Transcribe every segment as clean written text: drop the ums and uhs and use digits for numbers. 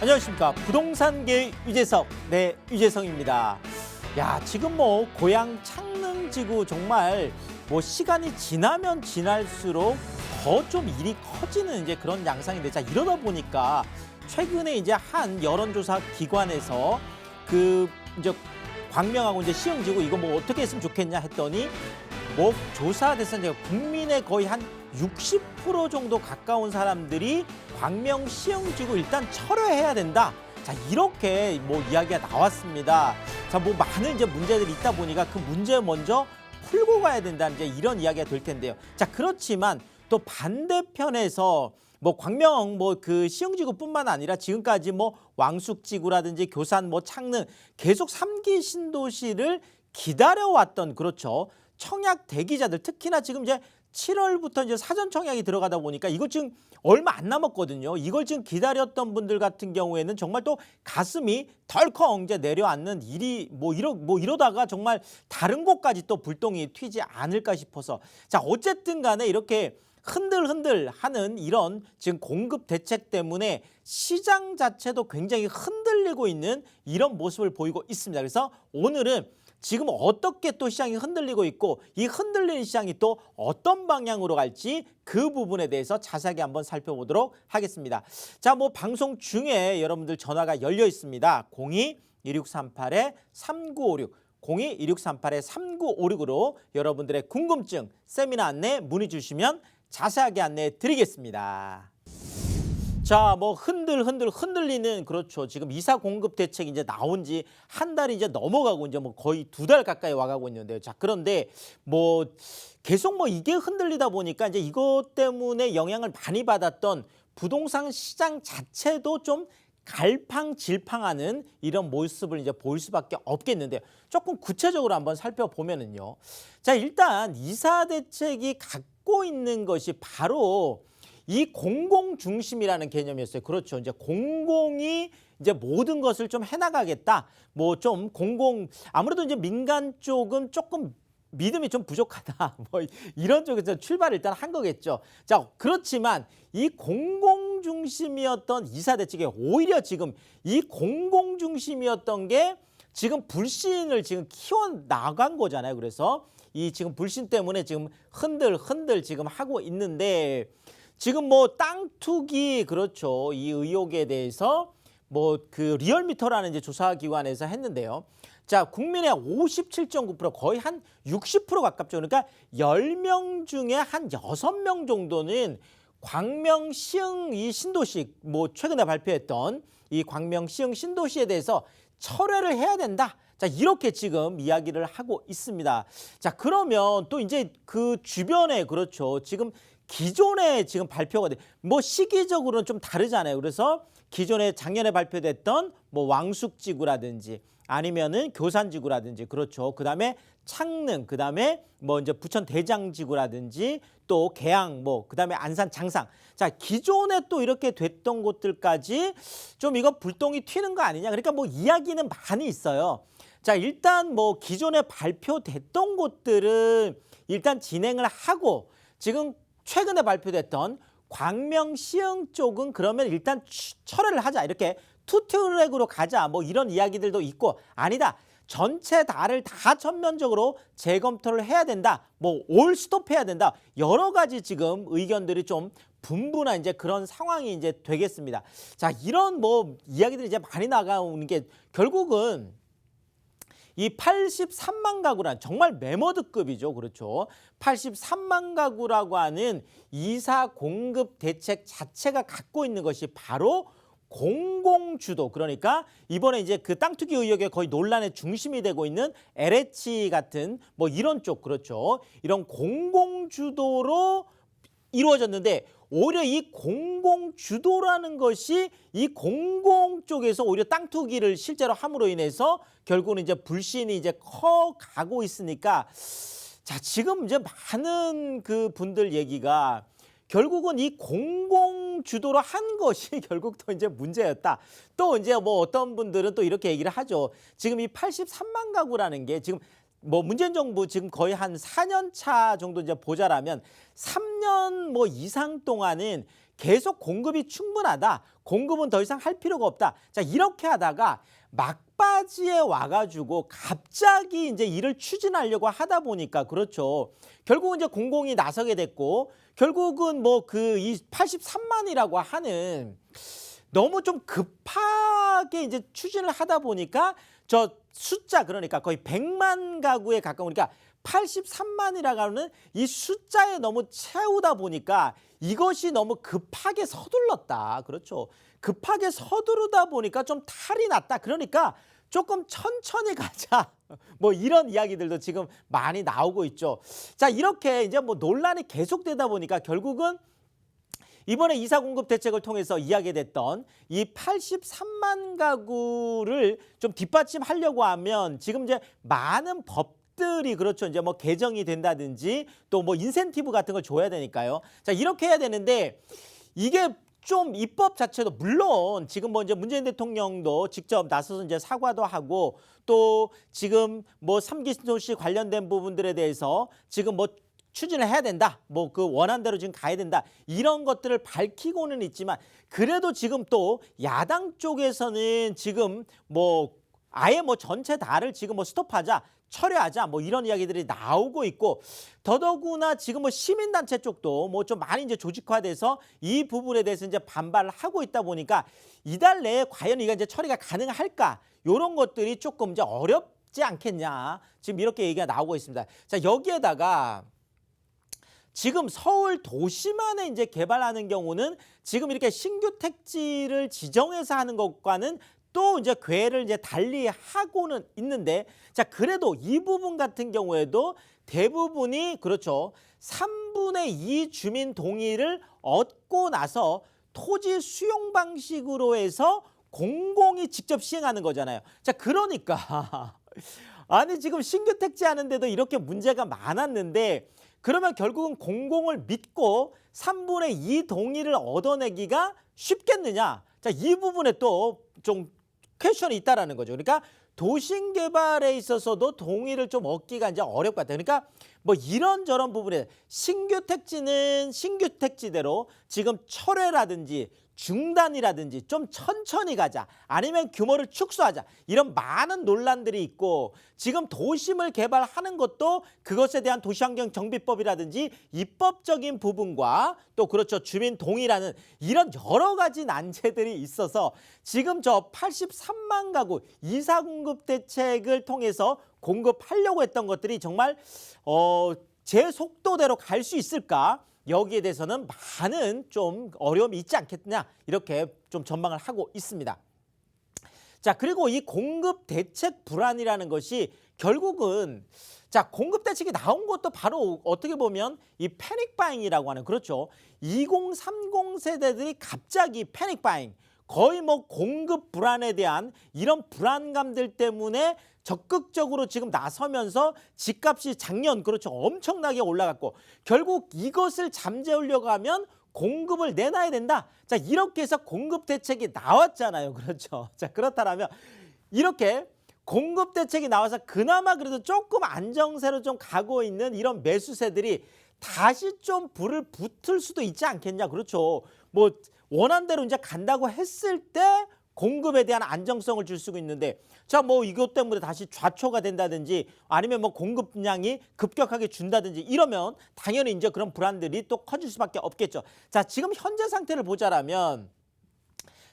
안녕하십니까. 부동산계의 유재석, 네, 유재석입니다. 야, 지금 뭐 고향 창릉지구 정말 뭐 시간이 지나면 지날수록 더 좀 일이 커지는 이제 그런 양상인데, 자, 이러다 보니까 최근에 이제 한 여론조사 기관에서 그 이제 광명하고 이제 시흥지구 이거 뭐 어떻게 했으면 좋겠냐 했더니 뭐 조사 대상 국민의 거의 한 60% 정도 가까운 사람들이 광명 시흥지구 일단 철회해야 된다. 자, 이렇게 뭐 이야기가 나왔습니다. 자, 뭐 많은 이제 문제들이 있다 보니까 그 문제 먼저 풀고 가야 된다는 이제 이런 이야기가 될 텐데요. 자, 그렇지만 또 반대편에서 뭐 광명 뭐 그 시흥지구뿐만 아니라 지금까지 뭐 왕숙지구라든지 교산 뭐 창릉 계속 3기 신도시를 기다려왔던, 그렇죠, 청약 대기자들, 특히나 지금 이제 7월부터 이제 사전 청약이 들어가다 보니까 이거 지금 얼마 안 남았거든요. 이걸 지금 기다렸던 분들 같은 경우에는 정말 또 가슴이 덜컹 이제 내려앉는 일이 뭐 이러다가 정말 다른 곳까지 또 불똥이 튀지 않을까 싶어서, 자, 어쨌든 간에 이렇게 흔들흔들 하는 이런 지금 공급 대책 때문에 시장 자체도 굉장히 흔들리고 있는 이런 모습을 보이고 있습니다. 그래서 오늘은 지금 어떻게 또 시장이 흔들리고 있고 이 흔들리는 시장이 또 어떤 방향으로 갈지 그 부분에 대해서 자세하게 한번 살펴보도록 하겠습니다. 자, 뭐 방송 중에 여러분들 전화가 열려 있습니다. 02-1638-3956 02-1638-3956으로 여러분들의 궁금증, 세미나 안내 문의 주시면 자세하게 안내해 드리겠습니다. 자, 뭐 흔들리는, 그렇죠, 지금 이사 공급 대책이 이제 나온 지 한 달이 이제 넘어가고 이제 뭐 거의 2달 가까이 와가고 있는데요. 자, 그런데 뭐 계속 뭐 이게 흔들리다 보니까 이제 이것 때문에 영향을 많이 받았던 부동산 시장 자체도 좀 갈팡질팡하는 이런 모습을 이제 보일 수밖에 없겠는데요. 조금 구체적으로 한번 살펴보면은요. 자, 일단 이사 대책이 갖고 있는 것이 바로 이 공공 중심이라는 개념이었어요. 그렇죠. 이제 공공이 이제 모든 것을 좀 해나가겠다. 뭐 좀 아무래도 이제 민간 쪽은 조금 믿음이 좀 부족하다. 뭐 이런 쪽에서 출발을 일단 한 거겠죠. 자, 그렇지만 이 공공 중심이었던 이사 대책에 오히려 지금 이 공공 중심이었던 게 지금 불신을 지금 키워 나간 거잖아요. 그래서 이 지금 불신 때문에 지금 흔들 지금 하고 있는데, 지금 뭐 땅 투기, 그렇죠, 이 의혹에 대해서 뭐 그 리얼미터라는 이제 조사 기관에서 했는데요. 자, 국민의 57.9%, 거의 한 60% 가깝죠. 그러니까 10명 중에 한 6명 정도는 광명 시흥 이 신도시, 뭐 최근에 발표했던 이 광명 시흥 신도시에 대해서 철회를 해야 된다. 자, 이렇게 지금 이야기를 하고 있습니다. 자, 그러면 또 이제 그 주변에, 그렇죠, 지금 기존에 지금 발표가 뭐 시기적으로는 좀 다르잖아요. 그래서 기존에 작년에 발표됐던 뭐 왕숙지구라든지 아니면은 교산지구라든지, 그렇죠, 그다음에 창릉, 그다음에 뭐 이제 부천 대장지구라든지 또 계양, 뭐 그다음에 안산 장상. 자, 기존에 또 이렇게 됐던 곳들까지 좀 이거 불똥이 튀는 거 아니냐. 그러니까 뭐 이야기는 많이 있어요. 자, 일단 뭐 기존에 발표됐던 곳들은 일단 진행을 하고, 지금 최근에 발표됐던 광명 시흥 쪽은 그러면 일단 철회를 하자, 이렇게 투트랙으로 가자, 뭐 이런 이야기들도 있고, 아니다, 전체 다를 다 전면적으로 재검토를 해야 된다, 뭐 올 스톱해야 된다, 여러 가지 지금 의견들이 좀 분분한 이제 그런 상황이 이제 되겠습니다. 자, 이런 뭐 이야기들이 이제 많이 나가오는 게 결국은 이 83만 가구란 정말 매머드급이죠. 그렇죠. 83만 가구라고 하는 이사 공급 대책 자체가 갖고 있는 것이 바로 공공주도, 그러니까 이번에 이제 그 땅 투기 의혹에 거의 논란의 중심이 되고 있는 LH 같은 뭐 이런 쪽, 그렇죠, 이런 공공주도로 이루어졌는데, 오히려 이 공공주도라는 것이 이 공공 쪽에서 오히려 땅 투기를 실제로 함으로 인해서 결국은 이제 불신이 이제 커가고 있으니까, 자, 지금 이제 많은 그 분들 얘기가 결국은 이 공공주도로 한 것이 결국 또 이제 문제였다. 또 이제 뭐 어떤 분들은 또 이렇게 얘기를 하죠. 지금 이 83만 가구라는 게 지금 뭐 문재인 정부 지금 거의 한 4년 차 정도 이제 보자라면 3년 뭐 이상 동안은 계속 공급이 충분하다. 공급은 더 이상 할 필요가 없다. 자, 이렇게 하다가 막바지에 와가지고 갑자기 이제 일을 추진하려고 하다 보니까 그렇죠. 결국은 이제 공공이 나서게 됐고 결국은 뭐 그 이 83만이라고 하는 너무 좀 급하게 이제 추진을 하다 보니까 저 숫자 그러니까 거의 100만 가구에 가까우니까 83만이라고 하는 이 숫자에 너무 채우다 보니까 이것이 너무 급하게 서둘렀다. 그렇죠. 급하게 서두르다 보니까 좀 탈이 났다. 그러니까 조금 천천히 가자. 뭐 이런 이야기들도 지금 많이 나오고 있죠. 자, 이렇게 이제 뭐 논란이 계속되다 보니까 결국은 이번에 이사 공급 대책을 통해서 이야기됐던 이 83만 가구를 좀 뒷받침하려고 하면 지금 이제 많은 법들이 그렇죠. 이제 뭐 개정이 된다든지 또 뭐 인센티브 같은 걸 줘야 되니까요. 자, 이렇게 해야 되는데 이게 좀 입법 자체도 물론 지금 뭐 이제 문재인 대통령도 직접 나서서 이제 사과도 하고 또 지금 뭐 3기 신도시 관련된 부분들에 대해서 지금 뭐 추진을 해야 된다. 뭐 그 원안대로 지금 가야 된다. 이런 것들을 밝히고는 있지만 그래도 지금 또 야당 쪽에서는 지금 뭐 아예 뭐 전체 다를 지금 뭐 스톱하자. 철회하자 뭐 이런 이야기들이 나오고 있고 더더구나 지금 뭐 시민단체 쪽도 뭐 좀 많이 이제 조직화돼서 이 부분에 대해서 이제 반발을 하고 있다 보니까 이달 내에 과연 이게 이제 처리가 가능할까 이런 것들이 조금 이제 어렵지 않겠냐 지금 이렇게 얘기가 나오고 있습니다. 자, 여기에다가 지금 서울 도시만에 이제 개발하는 경우는 지금 이렇게 신규 택지를 지정해서 하는 것과는 또 이제 궤를 이제 달리 하고는 있는데 자, 그래도 이 부분 같은 경우에도 대부분이 그렇죠. 3분의 2 주민 동의를 얻고 나서 토지 수용 방식으로 해서 공공이 직접 시행하는 거잖아요. 자, 그러니까 아니 지금 신규 택지 하는데도 이렇게 문제가 많았는데 그러면 결국은 공공을 믿고 3분의 2 동의를 얻어내기가 쉽겠느냐? 자, 이 부분에 또 좀 퀘션이 있다라는 거죠. 그러니까 도심 개발에 있어서도 동의를 좀 얻기가 이제 어렵고 같다. 그러니까 뭐 이런저런 부분에 신규 택지는 신규 택지대로 지금 철회라든지 중단이라든지 좀 천천히 가자 아니면 규모를 축소하자 이런 많은 논란들이 있고 지금 도심을 개발하는 것도 그것에 대한 도시환경정비법이라든지 입법적인 부분과 또 그렇죠 주민 동의라는 이런 여러 가지 난제들이 있어서 지금 저 83만 가구 이사 공급 대책을 통해서 공급하려고 했던 것들이 정말 제 속도대로 갈 수 있을까? 여기에 대해서는 많은 좀 어려움이 있지 않겠느냐 이렇게 좀 전망을 하고 있습니다. 자, 그리고 이 공급 대책 불안이라는 것이 결국은 자 공급 대책이 나온 것도 바로 어떻게 보면 이 패닉 바잉이라고 하는 그렇죠. 2030 세대들이 갑자기 패닉 바잉 거의 뭐 공급 불안에 대한 이런 불안감들 때문에 적극적으로 지금 나서면서 집값이 작년 그렇죠 엄청나게 올라갔고 결국 이것을 잠재우려고 하면 공급을 내놔야 된다. 자, 이렇게 해서 공급 대책이 나왔잖아요. 그렇죠. 자, 그렇다면 이렇게 공급 대책이 나와서 그나마 그래도 조금 안정세로 좀 가고 있는 이런 매수세들이 다시 좀 불을 붙을 수도 있지 않겠냐. 그렇죠. 뭐 원한대로 이제 간다고 했을 때 공급에 대한 안정성을 줄 수 있는데 자, 뭐 이것 때문에 다시 좌초가 된다든지 아니면 뭐 공급량이 급격하게 준다든지 이러면 당연히 이제 그런 불안들이 또 커질 수밖에 없겠죠. 자, 지금 현재 상태를 보자라면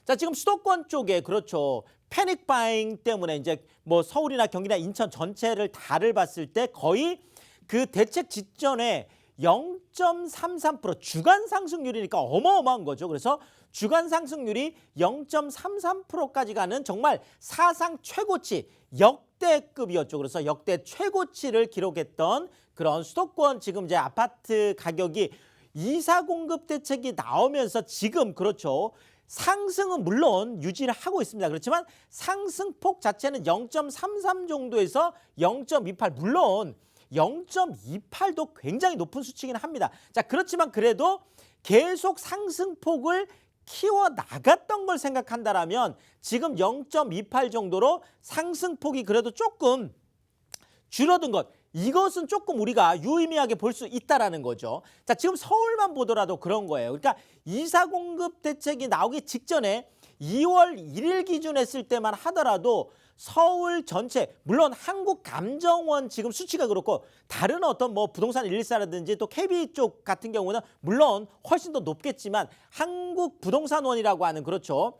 자, 지금 수도권 쪽에 그렇죠. 패닉 바잉 때문에 이제 뭐 서울이나 경기나 인천 전체를 다를 봤을 때 거의 그 대책 직전에 0.33% 주간 상승률이니까 어마어마한 거죠. 그래서 주간 상승률이 0.33%까지 가는 정말 사상 최고치 역대급이었죠. 그래서 역대 최고치를 기록했던 그런 수도권 지금 이제 아파트 가격이 이사 공급 대책이 나오면서 지금 그렇죠. 상승은 물론 유지를 하고 있습니다. 그렇지만 상승폭 자체는 0.33 정도에서 0.28 물론 0.28도 굉장히 높은 수치긴 합니다. 자, 그렇지만 그래도 계속 상승폭을 키워나갔던 걸 생각한다라면 지금 0.28 정도로 상승폭이 그래도 조금 줄어든 것 이것은 조금 우리가 유의미하게 볼 수 있다라는 거죠. 자, 지금 서울만 보더라도 그런 거예요. 그러니까 이사 공급 대책이 나오기 직전에 2월 1일 기준 했을 때만 하더라도 서울 전체, 물론 한국감정원 지금 수치가 그렇고 다른 어떤 뭐 부동산 114라든지 또 KB 쪽 같은 경우는 물론 훨씬 더 높겠지만 한국부동산원이라고 하는, 그렇죠,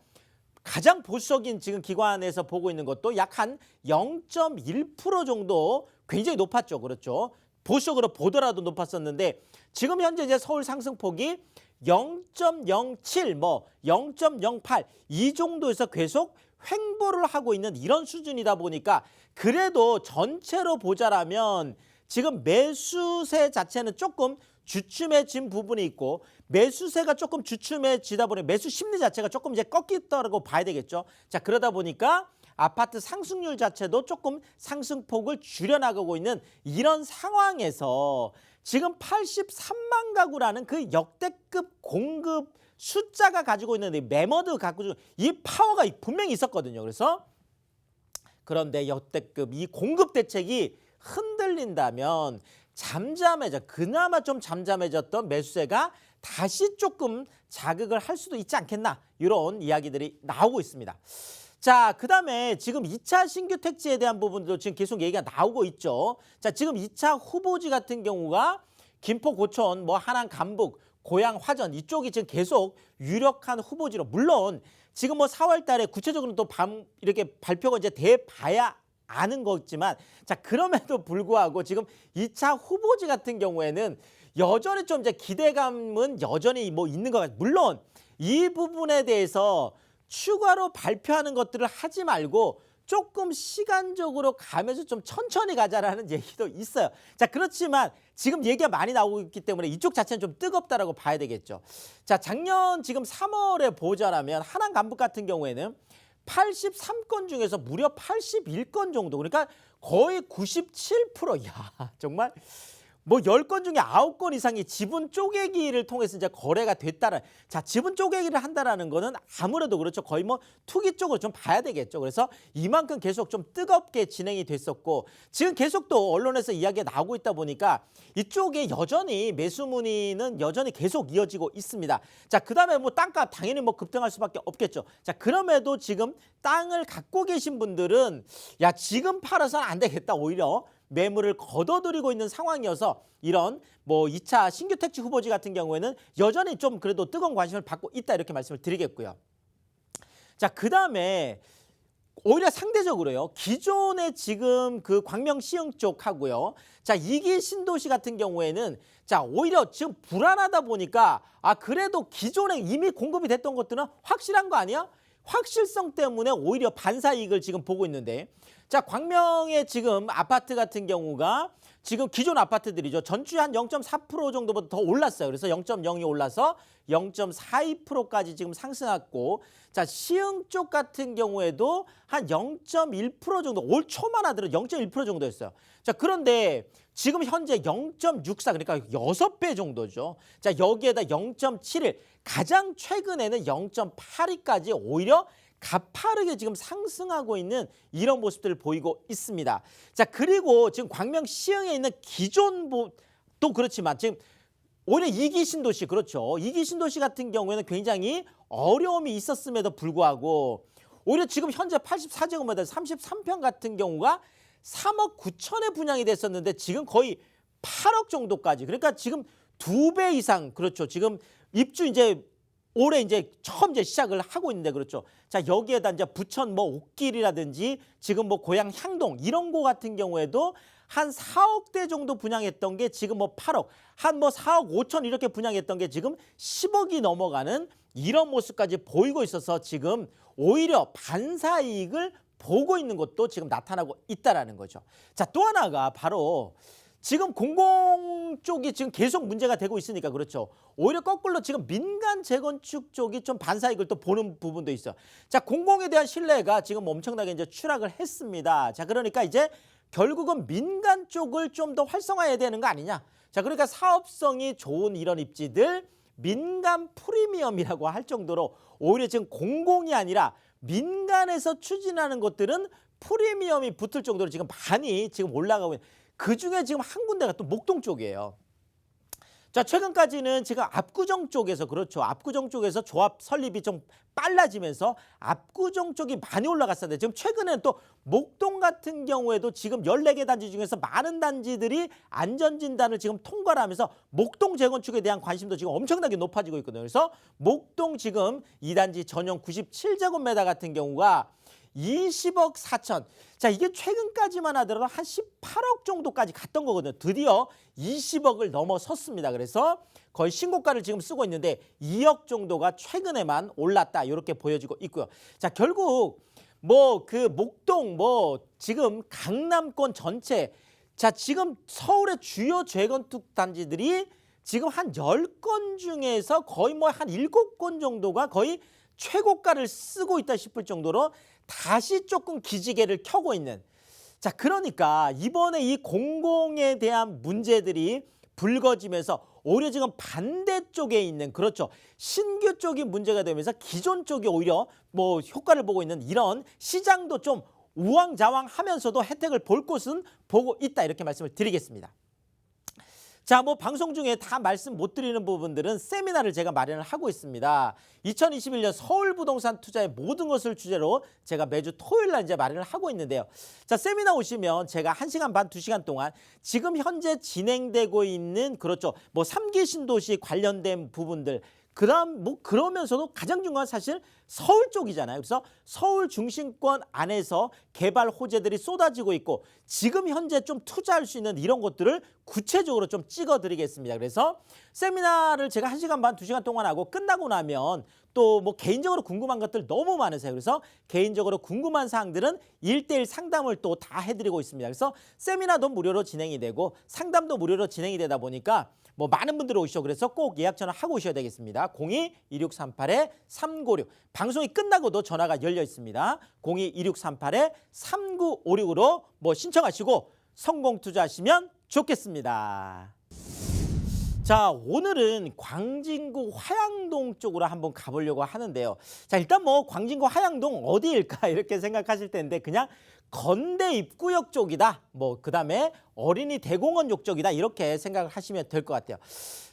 가장 보수적인 지금 기관에서 보고 있는 것도 약 한 0.1% 정도 굉장히 높았죠. 그렇죠. 보수적으로 보더라도 높았었는데 지금 현재 이제 서울 상승폭이 0.07, 뭐 0.08 이 정도에서 계속 횡보를 하고 있는 이런 수준이다 보니까 그래도 전체로 보자라면 지금 매수세 자체는 조금 주춤해진 부분이 있고, 매수세가 조금 주춤해지다 보니 매수 심리 자체가 조금 이제 꺾였다고 봐야 되겠죠. 자, 그러다 보니까 아파트 상승률 자체도 조금 상승폭을 줄여나가고 있는 이런 상황에서 지금 83만 가구라는 그 역대급 공급 숫자가 가지고 있는 이 매머드 갖고 있는 이 파워가 분명히 있었거든요. 그래서 그런데 역대급 이 공급 대책이 흔들린다면 그나마 좀 잠잠해졌던 매수세가 다시 조금 자극을 할 수도 있지 않겠나, 이런 이야기들이 나오고 있습니다. 자, 그다음에 지금 2차 신규 택지에 대한 부분도 지금 계속 얘기가 나오고 있죠. 자, 지금 2차 후보지 같은 경우가 김포, 고촌, 뭐 하남, 감북, 고양, 화전 이쪽이 지금 계속 유력한 후보지로, 물론 지금 뭐 4월 달에 구체적으로 또 이렇게 발표가 이제 돼 봐야 아는 거지만, 자, 그럼에도 불구하고 지금 2차 후보지 같은 경우에는 여전히 좀 이제 기대감은 여전히 뭐 있는 것 같아요. 물론 이 부분에 대해서 추가로 발표하는 것들을 하지 말고 조금 시간적으로 가면서 좀 천천히 가자라는 얘기도 있어요. 자, 그렇지만 지금 얘기가 많이 나오고 있기 때문에 이쪽 자체는 좀 뜨겁다라고 봐야 되겠죠. 자, 작년 지금 3월에 보자라면 하남, 감북 같은 경우에는 83건 중에서 무려 81건 정도, 그러니까 거의 97%. 야, 정말 뭐 10건 중에 9건 이상이 지분 쪼개기를 통해서 이제 거래가 됐다는. 자, 지분 쪼개기를 한다라는 거는 아무래도 그렇죠. 거의 뭐 투기 쪽으로 좀 봐야 되겠죠. 그래서 이만큼 계속 좀 뜨겁게 진행이 됐었고, 지금 계속 또 언론에서 이야기가 나오고 있다 보니까 이쪽에 여전히 매수 문의는 여전히 계속 이어지고 있습니다. 자, 그다음에 뭐 땅값 당연히 뭐 급등할 수밖에 없겠죠. 자, 그럼에도 지금 땅을 갖고 계신 분들은 야, 지금 팔아서는 안 되겠다, 오히려 매물을 걷어들이고 있는 상황이어서 이런 뭐 2차 신규 택지 후보지 같은 경우에는 여전히 좀 그래도 뜨거운 관심을 받고 있다, 이렇게 말씀을 드리겠고요. 자, 그다음에 오히려 상대적으로요, 기존의 지금 그 광명시흥 쪽하고요, 자, 2기 신도시 같은 경우에는 자, 오히려 지금 불안하다 보니까 그래도 기존에 이미 공급이 됐던 것들은 확실한 거 아니야? 확실성 때문에 오히려 반사 이익을 지금 보고 있는데, 자, 광명의 지금 아파트 같은 경우가 지금 기존 아파트들이죠. 전주에 한 0.4% 정도보다 더 올랐어요. 그래서 0.02 올라서 0.42%까지 지금 상승했고, 자, 시흥 쪽 같은 경우에도 한 0.1% 정도, 올 초만 하더라도 0.1% 정도였어요. 자, 그런데 지금 현재 0.64, 그러니까 6배 정도죠. 자, 여기에다 0.71, 가장 최근에는 0.82까지 오히려 가파르게 지금 상승하고 있는 이런 모습들을 보이고 있습니다. 자, 그리고 지금 광명 시흥에 있는 기존 또 그렇지만 지금 오히려 2기 신도시, 그렇죠, 2기 신도시 같은 경우에는 굉장히 어려움이 있었음에도 불구하고 오히려 지금 현재 84제곱미터 33평 같은 경우가 3억 9천에 분양이 됐었는데 지금 거의 8억 정도까지, 그러니까 지금 2배 이상, 그렇죠, 지금 입주 이제 올해 이제 처음 이제 시작을 하고 있는데, 그렇죠. 자, 여기에다 이제 부천 뭐 옥길이라든지 지금 뭐 고양 향동 이런 거 같은 경우에도 한 4억대 정도 분양했던 게 지금 뭐 8억, 한 뭐 4억 5천 이렇게 분양했던 게 지금 10억이 넘어가는 이런 모습까지 보이고 있어서 지금 오히려 반사 이익을 보고 있는 것도 지금 나타나고 있다라는 거죠. 자, 또 하나가 바로 지금 공공 쪽이 지금 계속 문제가 되고 있으니까, 그렇죠, 오히려 거꾸로 지금 민간 재건축 쪽이 좀 반사이익을 또 보는 부분도 있어. 자, 공공에 대한 신뢰가 지금 엄청나게 이제 추락을 했습니다. 자, 그러니까 이제 결국은 민간 쪽을 좀 더 활성화해야 되는 거 아니냐. 자, 그러니까 사업성이 좋은 이런 입지들 민간 프리미엄이라고 할 정도로 오히려 지금 공공이 아니라 민간에서 추진하는 것들은 프리미엄이 붙을 정도로 지금 많이 지금 올라가고 있는, 그중에 지금 한 군데가 또 목동 쪽이에요. 자, 최근까지는 지금 압구정 쪽에서 그렇죠. 압구정 쪽에서 조합 설립이 좀 빨라지면서 압구정 쪽이 많이 올라갔었는데 지금 최근에는 또 목동 같은 경우에도 지금 14개 단지 중에서 많은 단지들이 안전진단을 지금 통과를 하면서 목동 재건축에 대한 관심도 지금 엄청나게 높아지고 있거든요. 그래서 목동 지금 2단지 전용 97제곱미터 같은 경우가 20억 4천. 자, 이게 최근까지만 하더라도 한 18억 정도까지 갔던 거거든요. 드디어 20억을 넘어섰습니다. 그래서 거의 신고가를 지금 쓰고 있는데 2억 정도가 최근에만 올랐다. 이렇게 보여지고 있고요. 자, 결국 뭐 그 목동 뭐 지금 강남권 전체 자, 지금 서울의 주요 재건축 단지들이 지금 한 10건 중에서 거의 뭐 한 7건 정도가 거의 최고가를 쓰고 있다 싶을 정도로 다시 조금 기지개를 켜고 있는. 자, 그러니까 이번에 이 공공에 대한 문제들이 불거지면서 오히려 지금 반대쪽에 있는 그렇죠. 신규 쪽이 문제가 되면서 기존 쪽이 오히려 뭐 효과를 보고 있는 이런 시장도 좀 우왕좌왕하면서도 혜택을 볼 곳은 보고 있다. 이렇게 말씀을 드리겠습니다. 자, 뭐 방송 중에 다 말씀 못 드리는 부분들은 세미나를 제가 마련을 하고 있습니다. 2021년 서울 부동산 투자의 모든 것을 주제로 제가 매주 토요일 날 이제 마련을 하고 있는데요. 자, 세미나 오시면 제가 1시간 반, 2시간 동안 지금 현재 진행되고 있는 그렇죠. 뭐 3기 신도시 관련된 부분들 그다음 뭐 그러면서도 가장 중요한 사실 서울 쪽이잖아요. 그래서 서울 중심권 안에서 개발 호재들이 쏟아지고 있고 지금 현재 좀 투자할 수 있는 이런 것들을 구체적으로 좀 찍어드리겠습니다. 그래서 세미나를 제가 1시간 반, 2시간 동안 하고 끝나고 나면 또 뭐 개인적으로 궁금한 것들 너무 많으세요. 그래서 개인적으로 궁금한 사항들은 1:1 상담을 또 다 해드리고 있습니다. 그래서 세미나도 무료로 진행이 되고 상담도 무료로 진행이 되다 보니까 뭐 많은 분들이 오시죠. 그래서 꼭 예약 전화 하고 오셔야 되겠습니다. 02-2638-3956 방송이 끝나고도 전화가 열려 있습니다. 02-2638-3956으로 뭐 신청하시고 성공 투자하시면 좋겠습니다. 자, 오늘은 광진구 화양동 쪽으로 한번 가보려고 하는데요. 자, 일단 뭐 광진구 화양동 어디일까 이렇게 생각하실 텐데 그냥 건대 입구역 쪽이다. 뭐 그다음에 어린이 대공원 쪽이다. 이렇게 생각을 하시면 될 것 같아요.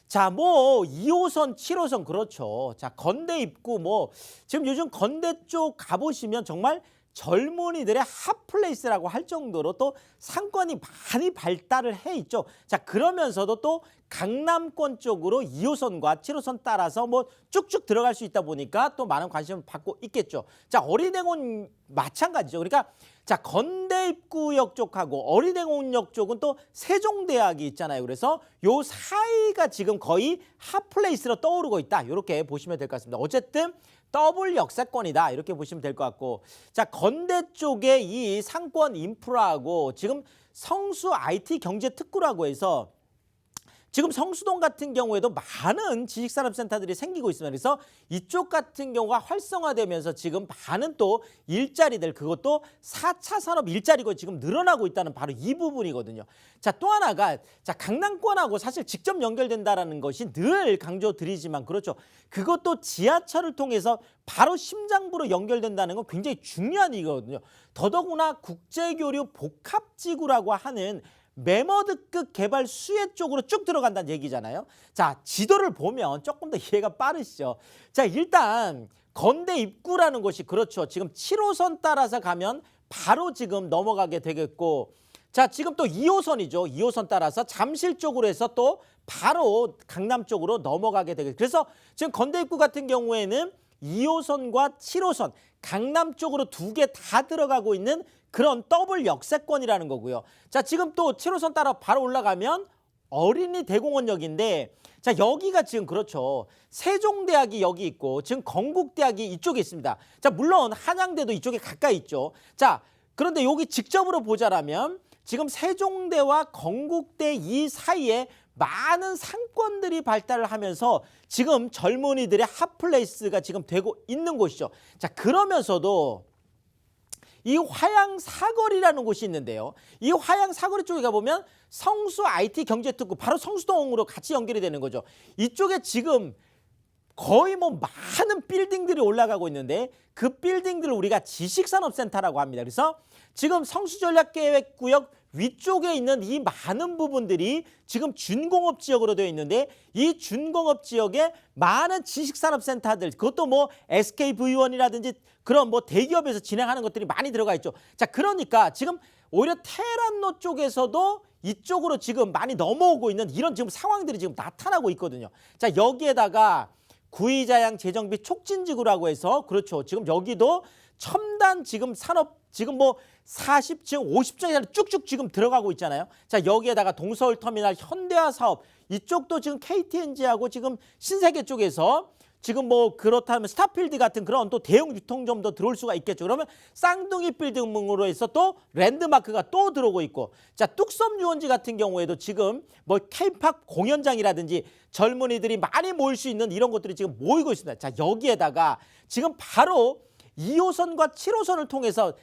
자, 뭐 2호선, 7호선 그렇죠. 자, 건대 입구 뭐 지금 요즘 건대 쪽 가보시면 정말 젊은이들의 핫플레이스라고 할 정도로 또 상권이 많이 발달을 해 있죠. 자, 그러면서도 또 강남권 쪽으로 2호선과 7호선 따라서 뭐 쭉쭉 들어갈 수 있다 보니까 또 많은 관심을 받고 있겠죠. 자, 어린이대공원 마찬가지죠. 그러니까 자, 건대 입구역 쪽하고 어린이대공원역 쪽은 또 세종대학이 있잖아요. 그래서 요 사이가 지금 거의 핫플레이스로 떠오르고 있다. 이렇게 보시면 될 것 같습니다. 어쨌든 더블 역세권이다 이렇게 보시면 될 것 같고 자, 건대 쪽에 이 상권 인프라하고 지금 성수 IT 경제특구라고 해서 지금 성수동 같은 경우에도 많은 지식산업센터들이 생기고 있습니다. 그래서 이쪽 같은 경우가 활성화되면서 지금 많은 또 일자리들 그것도 4차 산업 일자리가 지금 늘어나고 있다는 바로 이 부분이거든요. 자, 또 하나가 자, 강남권하고 사실 직접 연결된다라는 것이 늘 강조드리지만 그렇죠. 그것도 지하철을 통해서 바로 심장부로 연결된다는 건 굉장히 중요한 일이거든요. 더더구나 국제교류 복합지구라고 하는 매머드급 개발 수혜 쪽으로 쭉 들어간다는 얘기잖아요. 자, 지도를 보면 조금 더 이해가 빠르시죠. 자, 일단 건대 입구라는 곳이 그렇죠. 지금 7호선 따라서 가면 바로 지금 넘어가게 되겠고 자, 지금 또 2호선이죠. 2호선 따라서 잠실 쪽으로 해서 또 바로 강남 쪽으로 넘어가게 되겠고 그래서 지금 건대 입구 같은 경우에는 2호선과 7호선 강남 쪽으로 두 개 다 들어가고 있는 그런 더블 역세권이라는 거고요. 자, 지금 또 7호선 따라 바로 올라가면 어린이 대공원역인데 자, 여기가 지금 그렇죠. 세종대학이 여기 있고 지금 건국대학이 이쪽에 있습니다. 자, 물론 한양대도 이쪽에 가까이 있죠. 자, 그런데 여기 직접으로 보자라면 지금 세종대와 건국대 이 사이에 많은 상권들이 발달을 하면서 지금 젊은이들의 핫플레이스가 지금 되고 있는 곳이죠. 자, 그러면서도 이 화양 사거리라는 곳이 있는데요. 이 화양 사거리 쪽에 가보면 성수 IT 경제특구 바로 성수동으로 같이 연결이 되는 거죠. 이쪽에 지금 거의 뭐 많은 빌딩들이 올라가고 있는데 그 빌딩들을 우리가 지식산업센터라고 합니다. 그래서 지금 성수전략계획구역 위쪽에 있는 이 많은 부분들이 지금 준공업 지역으로 되어 있는데 이 준공업 지역에 많은 지식산업센터들 그것도 뭐 SKV1이라든지 그런 뭐 대기업에서 진행하는 것들이 많이 들어가 있죠. 자, 그러니까 지금 오히려 테란로 쪽에서도 이쪽으로 지금 많이 넘어오고 있는 이런 지금 상황들이 지금 나타나고 있거든요. 자, 여기에다가 구이자양 재정비 촉진지구라고 해서 그렇죠. 지금 여기도 첨단 지금 산업 지금 뭐 40층, 50층이 쭉쭉 지금 들어가고 있잖아요. 자, 여기에다가 동서울터미널 현대화 사업 이쪽도 지금 KTNG하고 지금 신세계 쪽에서 지금 뭐 그렇다면 스타필드 같은 그런 또 대형 유통점도 들어올 수가 있겠죠. 그러면 쌍둥이 빌딩으로 해서 또 랜드마크가 또 들어오고 있고 자, 뚝섬 유원지 같은 경우에도 지금 뭐 K-팝 공연장이라든지 젊은이들이 많이 모일 수 있는 이런 것들이 지금 모이고 있습니다. 자, 여기에다가 지금 바로 2호선과 7호선을 통해서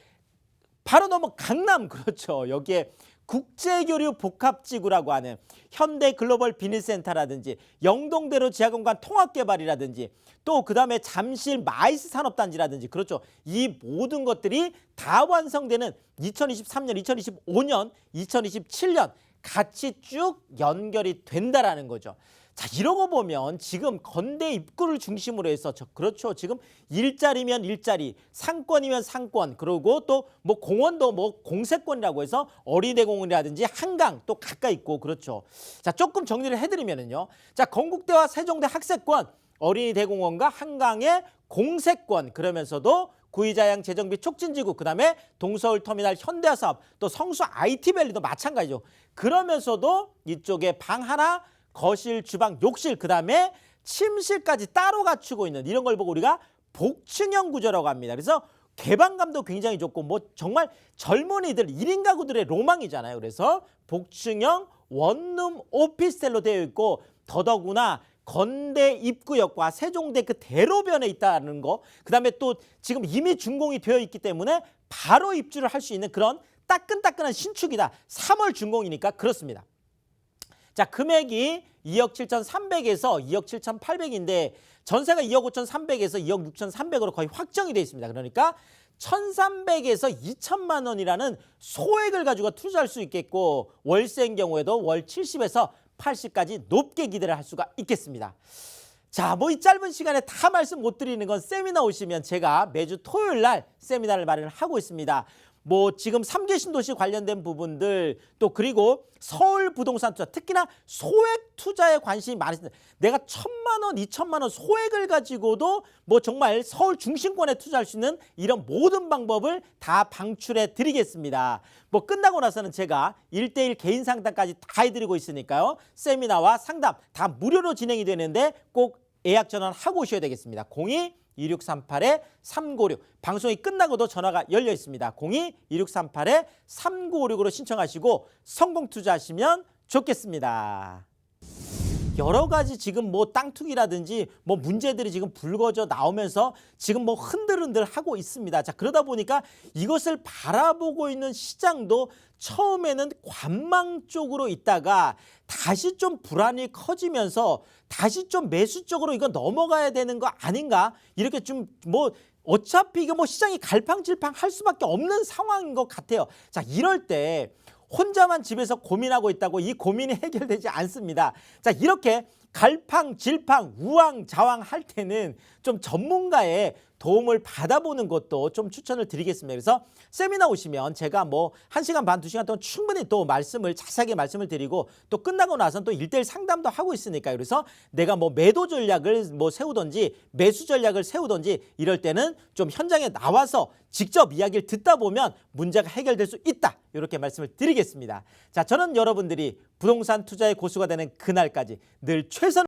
바로 넘어 강남 그렇죠. 여기에 국제교류 복합지구라고 하는 현대글로벌 비닐센터라든지 영동대로 지하공간 통합개발이라든지 또 그다음에 잠실 마이스 산업단지라든지 그렇죠. 이 모든 것들이 다 완성되는 2023년, 2025년, 2027년 같이 쭉 연결이 된다라는 거죠. 자, 이러고 보면 지금 건대 입구를 중심으로 해서 그렇죠. 지금 일자리면 일자리, 상권이면 상권, 그리고 또 뭐 공원도 뭐 공세권이라고 해서 어린이대공원이라든지 한강 또 가까이 있고 그렇죠. 자, 조금 정리를 해드리면은요. 자, 건국대와 세종대 학세권, 어린이대공원과 한강의 공세권 그러면서도 구이자양 재정비 촉진지구 그다음에 동서울터미널 현대화 사업 또 성수 IT밸리도 마찬가지죠. 그러면서도 이쪽에 방 하나 거실, 주방, 욕실, 그다음에 침실까지 따로 갖추고 있는 이런 걸 보고 우리가 복층형 구조라고 합니다. 그래서 개방감도 굉장히 좋고 뭐 정말 젊은이들 1인 가구들의 로망이잖아요. 그래서 복층형 원룸 오피스텔로 되어 있고 더더구나 건대 입구역과 세종대 그 대로변에 있다는 거 그다음에 또 지금 이미 준공이 되어 있기 때문에 바로 입주를 할 수 있는 그런 따끈따끈한 신축이다. 3월 준공이니까 그렇습니다. 자, 금액이 2억 7,300에서 2억 7,800인데 전세가 2억 5,300에서 2억 6,300으로 거의 확정이 되어 있습니다. 그러니까 1,300에서 2천만 원이라는 소액을 가지고 투자할 수 있겠고 월세인 경우에도 월 70에서 80까지 높게 기대를 할 수가 있겠습니다. 자, 뭐 이 짧은 시간에 다 말씀 못 드리는 건 세미나 오시면 제가 매주 토요일 날 세미나를 마련을 하고 있습니다. 뭐 지금 3개 신도시 관련된 부분들 또 그리고 서울 부동산 투자 특히나 소액 투자에 관심이 많으신데 내가 1,000만 원, 2천만 원 소액을 가지고도 뭐 정말 서울 중심권에 투자할 수 있는 이런 모든 방법을 다 방출해 드리겠습니다. 뭐 끝나고 나서는 제가 1대1 개인 상담까지 다 해드리고 있으니까요. 세미나와 상담 다 무료로 진행이 되는데 꼭 예약 전화하고 오셔야 되겠습니다. 02-2638-3956 방송이 끝나고도 전화가 열려 있습니다. 02-2638-3956으로 신청하시고 성공 투자하시면 좋겠습니다. 여러 가지 지금 뭐 땅 투기라든지 뭐 문제들이 지금 불거져 나오면서 지금 뭐 흔들흔들 하고 있습니다. 자, 그러다 보니까 이것을 바라보고 있는 시장도 처음에는 관망 쪽으로 있다가 다시 좀 불안이 커지면서 다시 좀 매수 쪽으로 이거 넘어가야 되는 거 아닌가? 이렇게 좀 뭐 어차피 이거 뭐 시장이 갈팡질팡 할 수밖에 없는 상황인 것 같아요. 자, 이럴 때 혼자만 집에서 고민하고 있다고 이 고민이 해결되지 않습니다. 자, 이렇게 갈팡질팡 우왕좌왕 할 때는 좀 전문가의 도움을 받아보는 것도 좀 추천을 드리겠습니다. 그래서 세미나 오시면 제가 뭐 1시간 반, 2시간 동안 충분히 또 자세하게 말씀을 드리고 또 끝나고 나서는 또 1대1 상담도 하고 있으니까요. 그래서 내가 뭐 매도 전략을 뭐 세우든지 매수 전략을 세우든지 이럴 때는 좀 현장에 나와서 직접 이야기를 듣다 보면 문제가 해결될 수 있다. 이렇게 말씀을 드리겠습니다. 자, 저는 여러분들이 부동산 투자의 고수가 되는 그날까지 늘 최선을